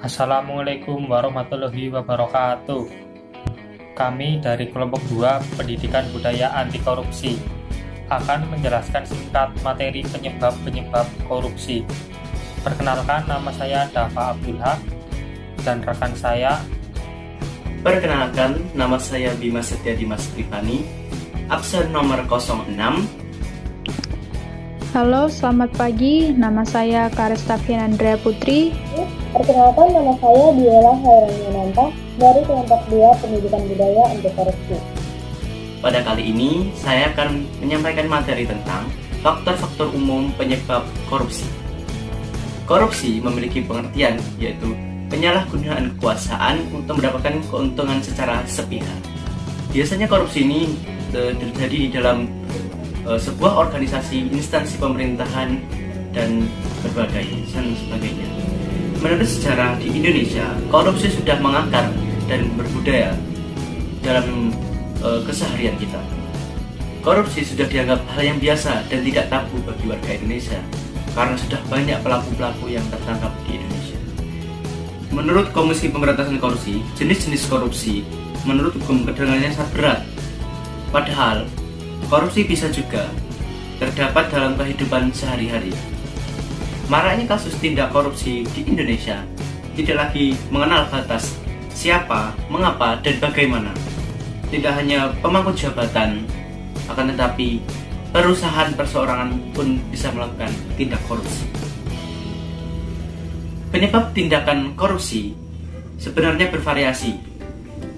Assalamualaikum warahmatullahi wabarakatuh. Kami dari kelompok 2 Pendidikan Budaya Anti Korupsi akan menjelaskan singkat materi penyebab-penyebab korupsi. Perkenalkan, nama saya Dafa Abdullah dan rekan saya. Perkenalkan, nama saya Bima Setia Dimas Tripani, absen nomor 06. Halo, selamat pagi. Nama saya Karestavian Andrea Putri. Perkenalkan, nama saya Diela Hairani Yunanta dari kelompok 2 Pendidikan Budaya Anti Korupsi. Pada kali ini, saya akan menyampaikan materi tentang faktor-faktor umum penyebab korupsi. Korupsi memiliki pengertian, yaitu penyalahgunaan kekuasaan untuk mendapatkan keuntungan secara sepihak. Biasanya korupsi ini terjadi di dalam sebuah organisasi, instansi pemerintahan, dan berbagai dan sebagainya. Menurut sejarah di Indonesia, korupsi sudah mengakar dan berbudaya dalam keseharian kita. Korupsi sudah dianggap hal yang biasa dan tidak tabu bagi warga Indonesia karena sudah banyak pelaku-pelaku yang tertangkap di Indonesia. Menurut Komisi Pemberantasan Korupsi, jenis-jenis korupsi menurut hukum kedengarannya sangat berat. Padahal korupsi bisa juga terdapat dalam kehidupan sehari-hari. Maraknya kasus tindak korupsi di Indonesia tidak lagi mengenal batas siapa, mengapa, dan bagaimana. Tidak hanya pemangku jabatan, akan tetapi perusahaan perseorangan pun bisa melakukan tindak korupsi. Penyebab tindakan korupsi sebenarnya bervariasi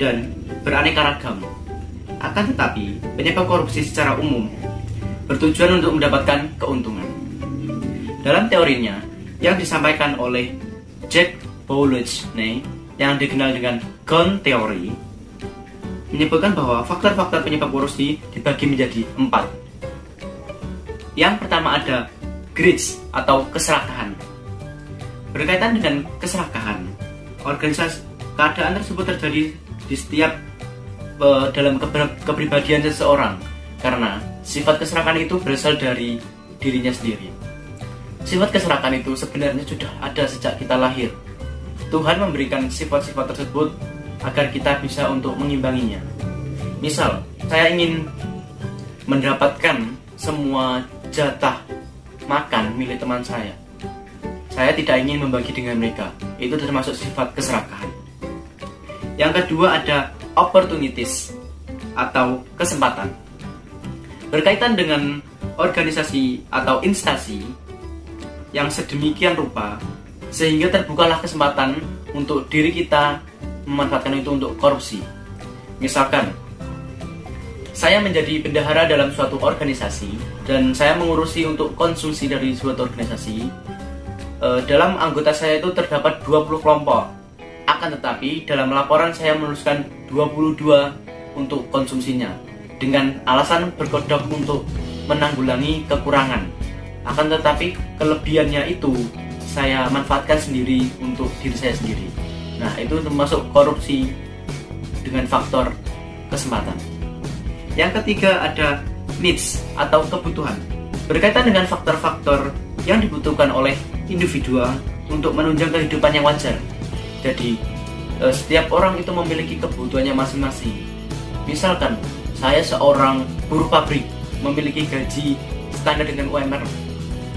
dan beraneka ragam. Akan tetapi, penyebab korupsi secara umum bertujuan untuk mendapatkan keuntungan. Dalam teorinya, yang disampaikan oleh Jack Bowlesney yang dikenal dengan Gun Theory, menyebutkan bahwa faktor-faktor penyebab korupsi dibagi menjadi 4. Yang pertama ada greed atau keserakahan. Berkaitan dengan keserakahan, organisasi keadaan tersebut terjadi di setiap dalam kepribadian seseorang karena sifat keserakahan itu berasal dari dirinya sendiri. Sifat keserakahan itu sebenarnya sudah ada sejak kita lahir. Tuhan memberikan sifat-sifat tersebut agar kita bisa untuk mengimbanginya. Misal, saya ingin mendapatkan semua jatah makan milik teman saya. Saya tidak ingin membagi dengan mereka. Itu termasuk sifat keserakahan. Yang kedua ada opportunities atau kesempatan. Berkaitan dengan organisasi atau instansi yang sedemikian rupa sehingga terbukalah kesempatan untuk diri kita memanfaatkan itu untuk korupsi. Misalkan, saya menjadi bendahara dalam suatu organisasi dan saya mengurusi untuk konsumsi dari suatu organisasi. Dalam anggota saya itu terdapat 20 kelompok. Akan tetapi dalam laporan saya menuliskan 22 untuk konsumsinya dengan alasan berkedok untuk menanggulangi kekurangan. Akan tetapi kelebihannya itu saya manfaatkan sendiri untuk diri saya sendiri. Nah, itu termasuk korupsi dengan faktor kesempatan. Yang ketiga ada needs atau kebutuhan. Berkaitan dengan faktor-faktor yang dibutuhkan oleh individu untuk menunjang kehidupan yang wajar. Jadi, setiap orang itu memiliki kebutuhannya masing-masing. Misalkan, saya seorang buruh pabrik memiliki gaji standar dengan UMR.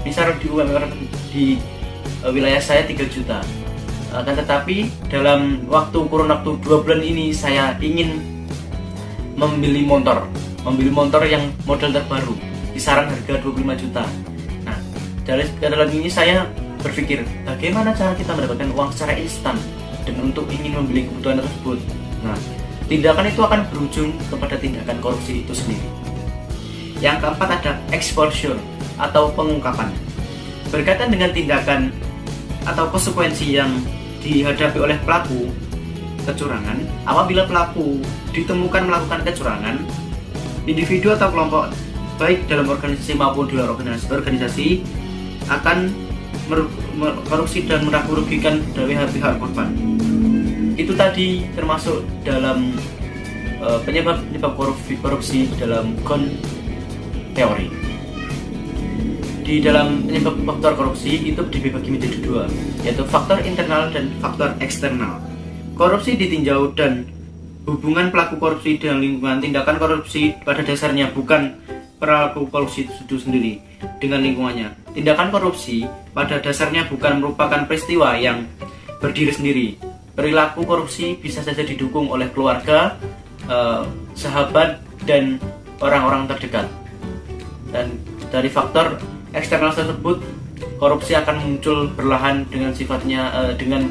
Misal di UMR di wilayah saya 3 juta. Akan tetapi dalam kurun waktu 2 bulan ini saya ingin membeli motor yang model terbaru, kisaran harga 25 juta. Nah, dalam ini saya berpikir bagaimana cara kita mendapatkan uang secara instan dan untuk ingin membeli kebutuhan tersebut. Nah, tindakan itu akan berujung kepada tindakan korupsi itu sendiri. Yang keempat ada exposure atau pengungkapan. Berkaitan dengan tindakan atau konsekuensi yang dihadapi oleh pelaku kecurangan, apabila pelaku ditemukan melakukan kecurangan, individu atau kelompok baik dalam organisasi maupun di luar organisasi akan korupsi dan merugikan dari pihak korban. Itu tadi termasuk dalam penyebab korupsi dalam Gun Theory. di dalam penyebab faktor korupsi itu dibagi menjadi dua, yaitu faktor internal dan faktor eksternal. Korupsi ditinjau dan hubungan pelaku korupsi dengan lingkungan. Tindakan korupsi pada dasarnya bukan pelaku korupsi itu sendiri dengan lingkungannya. Tindakan korupsi pada dasarnya bukan merupakan peristiwa yang berdiri sendiri. Perilaku korupsi bisa saja didukung oleh keluarga, sahabat, dan orang-orang terdekat. Dan dari faktor eksternal tersebut, korupsi akan muncul perlahan dengan sifatnya dengan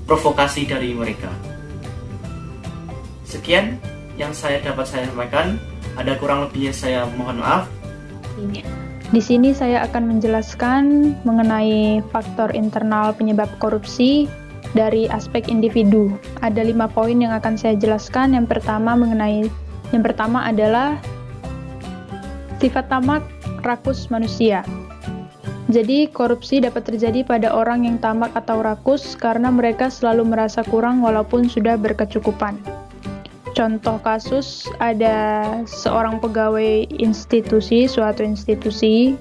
provokasi dari mereka. Sekian yang dapat saya sampaikan. Ada kurang lebihnya saya mohon maaf. Di sini saya akan menjelaskan mengenai faktor internal penyebab korupsi dari aspek individu. Ada 5 poin yang akan saya jelaskan. Yang pertama adalah sifat tamak rakus manusia. Jadi, korupsi dapat terjadi pada orang yang tamak atau rakus karena mereka selalu merasa kurang walaupun sudah berkecukupan. Contoh kasus, ada seorang pegawai suatu institusi.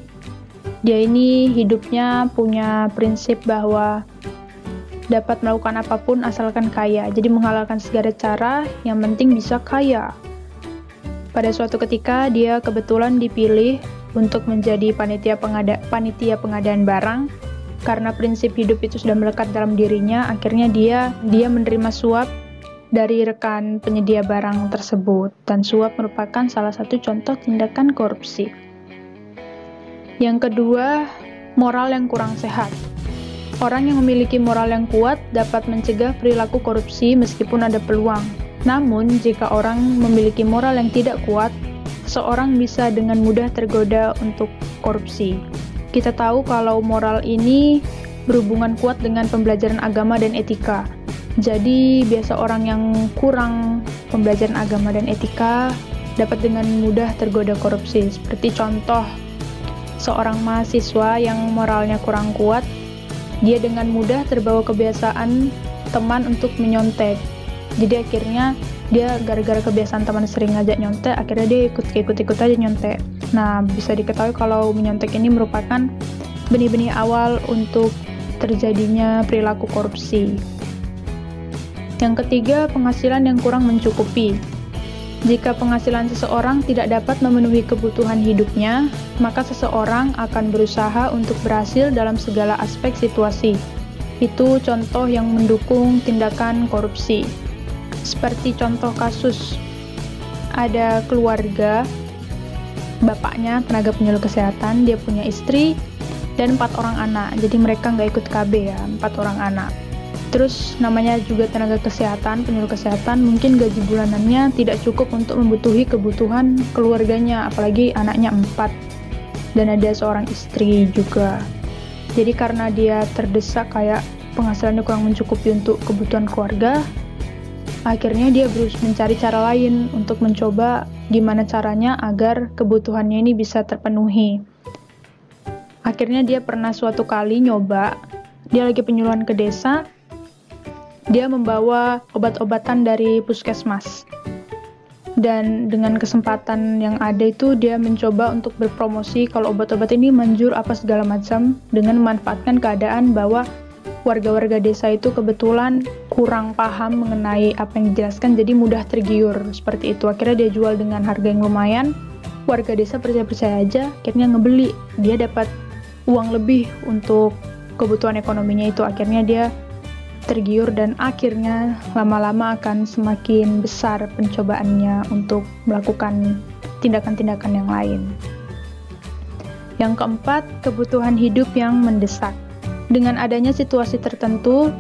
Dia ini hidupnya punya prinsip bahwa dapat melakukan apapun asalkan kaya. Jadi menghalalkan segala cara, yang penting bisa kaya. Pada suatu ketika, dia kebetulan dipilih untuk menjadi panitia pengadaan barang. Karena prinsip hidup itu sudah melekat dalam dirinya, akhirnya dia menerima suap dari rekan penyedia barang tersebut. Dan suap merupakan salah satu contoh tindakan korupsi. Yang kedua, moral yang kurang sehat. Orang yang memiliki moral yang kuat dapat mencegah perilaku korupsi meskipun ada peluang. Namun, jika orang memiliki moral yang tidak kuat, seorang bisa dengan mudah tergoda untuk korupsi. Kita tahu kalau moral ini berhubungan kuat dengan pembelajaran agama dan etika. Jadi, biasa orang yang kurang pembelajaran agama dan etika dapat dengan mudah tergoda korupsi. Seperti contoh, seorang mahasiswa yang moralnya kurang kuat, dia dengan mudah terbawa kebiasaan teman untuk menyontek. Jadi akhirnya dia gara-gara kebiasaan teman sering ngajak nyontek, akhirnya dia ikut aja nyontek. Nah, bisa diketahui kalau menyontek ini merupakan benih-benih awal untuk terjadinya perilaku korupsi. Yang ketiga, penghasilan yang kurang mencukupi. Jika penghasilan seseorang tidak dapat memenuhi kebutuhan hidupnya, maka seseorang akan berusaha untuk berhasil dalam segala aspek situasi. Itu contoh yang mendukung tindakan korupsi. Seperti contoh kasus, ada keluarga, bapaknya tenaga penyuluh kesehatan, dia punya istri dan 4 orang anak. Jadi mereka nggak ikut KB ya, 4 orang anak. Terus namanya juga tenaga kesehatan, penyuluh kesehatan, mungkin gaji bulanannya tidak cukup untuk memenuhi kebutuhan keluarganya, apalagi anaknya 4 dan ada seorang istri juga. Jadi karena dia terdesak kayak penghasilannya kurang mencukupi untuk kebutuhan keluarga, akhirnya dia berusaha mencari cara lain untuk mencoba gimana caranya agar kebutuhannya ini bisa terpenuhi. Akhirnya dia pernah suatu kali nyoba, dia lagi penyuluhan ke desa, dia membawa obat-obatan dari puskesmas. Dan dengan kesempatan yang ada itu dia mencoba untuk berpromosi kalau obat-obat ini manjur apa segala macam, dengan memanfaatkan keadaan bahwa warga-warga desa itu kebetulan kurang paham mengenai apa yang dijelaskan, jadi mudah tergiur seperti itu. Akhirnya dia jual dengan harga yang lumayan, warga desa percaya-percaya aja, akhirnya ngebeli. Dia dapat uang lebih untuk kebutuhan ekonominya itu. Akhirnya dia tergiur dan akhirnya lama-lama akan semakin besar pencobaannya untuk melakukan tindakan-tindakan yang lain. Yang keempat, kebutuhan hidup yang mendesak. Dengan adanya situasi tertentu,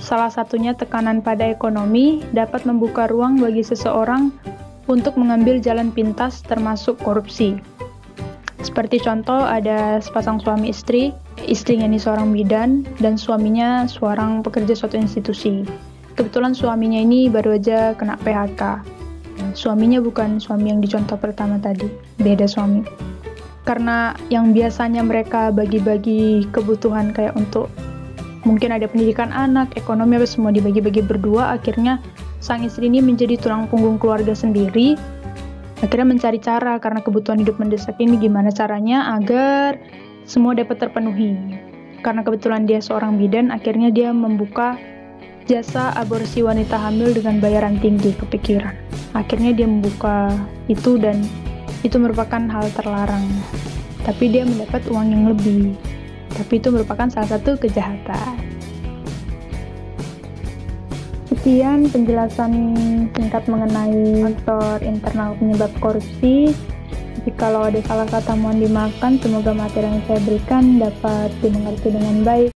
salah satunya tekanan pada ekonomi dapat membuka ruang bagi seseorang untuk mengambil jalan pintas termasuk korupsi. Seperti contoh, ada sepasang suami istri, istrinya ini seorang bidan dan suaminya seorang pekerja suatu institusi. Kebetulan suaminya ini baru aja kena PHK. Suaminya bukan suami yang dicontoh pertama tadi, beda suami. Karena yang biasanya mereka bagi-bagi kebutuhan kayak untuk mungkin ada pendidikan anak, ekonomi, apa semua dibagi-bagi berdua, akhirnya sang istri ini menjadi tulang punggung keluarga sendiri. Akhirnya mencari cara karena kebutuhan hidup mendesak ini, gimana caranya agar semua dapat terpenuhi. Karena kebetulan dia seorang bidan, akhirnya dia membuka jasa aborsi wanita hamil dengan bayaran tinggi, kepikiran. Akhirnya dia membuka itu dan itu merupakan hal terlarang. Tapi dia mendapat uang yang lebih. Tapi itu merupakan salah satu kejahatan. Sekian penjelasan singkat mengenai faktor internal penyebab korupsi. Jikalau ada salah kata mohon dimaafkan, semoga materi yang saya berikan dapat dimengerti dengan baik.